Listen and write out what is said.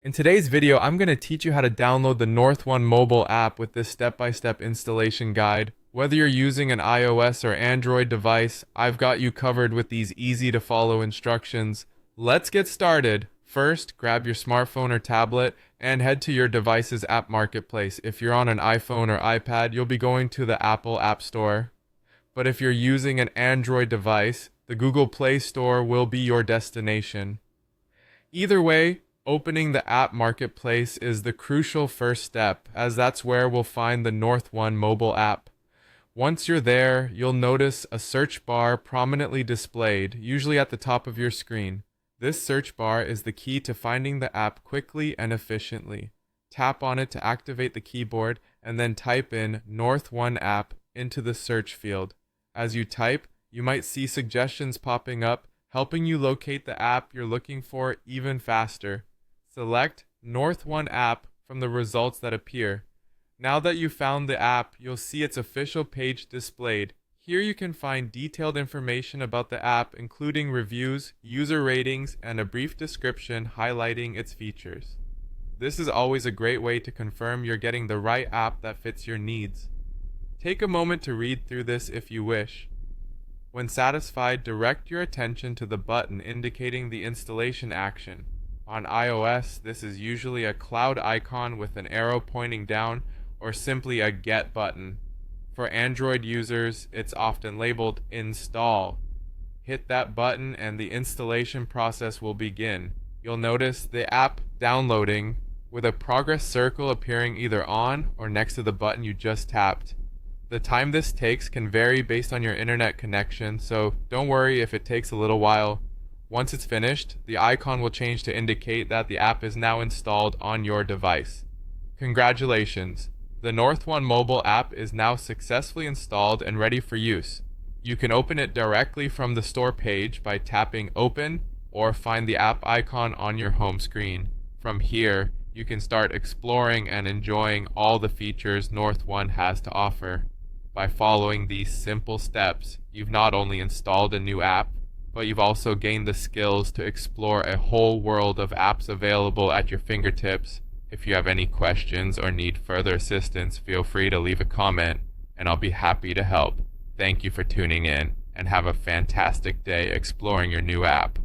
In today's video, I'm going to teach you how to download the NorthOne Mobile app with this step-by-step installation guide. Whether you're using an iOS or Android device, I've got you covered with these easy-to-follow instructions. Let's get started. First, grab your smartphone or tablet and head to your device's app marketplace. If you're on an iPhone or iPad, you'll be going to the Apple App Store. But if you're using an Android device, the Google Play Store will be your destination. Either way, opening the app marketplace is the crucial first step, as that's where we'll find the NorthOne mobile app. Once you're there, you'll notice a search bar prominently displayed, usually at the top of your screen. This search bar is the key to finding the app quickly and efficiently. Tap on it to activate the keyboard, and then type in NorthOne app into the search field. As you type, you might see suggestions popping up, helping you locate the app you're looking for even faster. Select NorthOne app from the results that appear. Now that you've found the app, you'll see its official page displayed. Here you can find detailed information about the app, including reviews, user ratings, and a brief description highlighting its features. This is always a great way to confirm you're getting the right app that fits your needs. Take a moment to read through this if you wish. When satisfied, direct your attention to the button indicating the installation action. On iOS, this is usually a cloud icon with an arrow pointing down or simply a Get button. For Android users, it's often labeled Install. Hit that button and the installation process will begin. You'll notice the app downloading with a progress circle appearing either on or next to the button you just tapped. The time this takes can vary based on your internet connection, so don't worry if it takes a little while. Once it's finished, the icon will change to indicate that the app is now installed on your device. Congratulations! The NorthOne mobile app is now successfully installed and ready for use. You can open it directly from the store page by tapping Open or find the app icon on your home screen. From here, you can start exploring and enjoying all the features NorthOne has to offer. By following these simple steps, you've not only installed a new app, but you've also gained the skills to explore a whole world of apps available at your fingertips. If you have any questions or need further assistance, feel free to leave a comment, and I'll be happy to help. Thank you for tuning in, and have a fantastic day exploring your new app.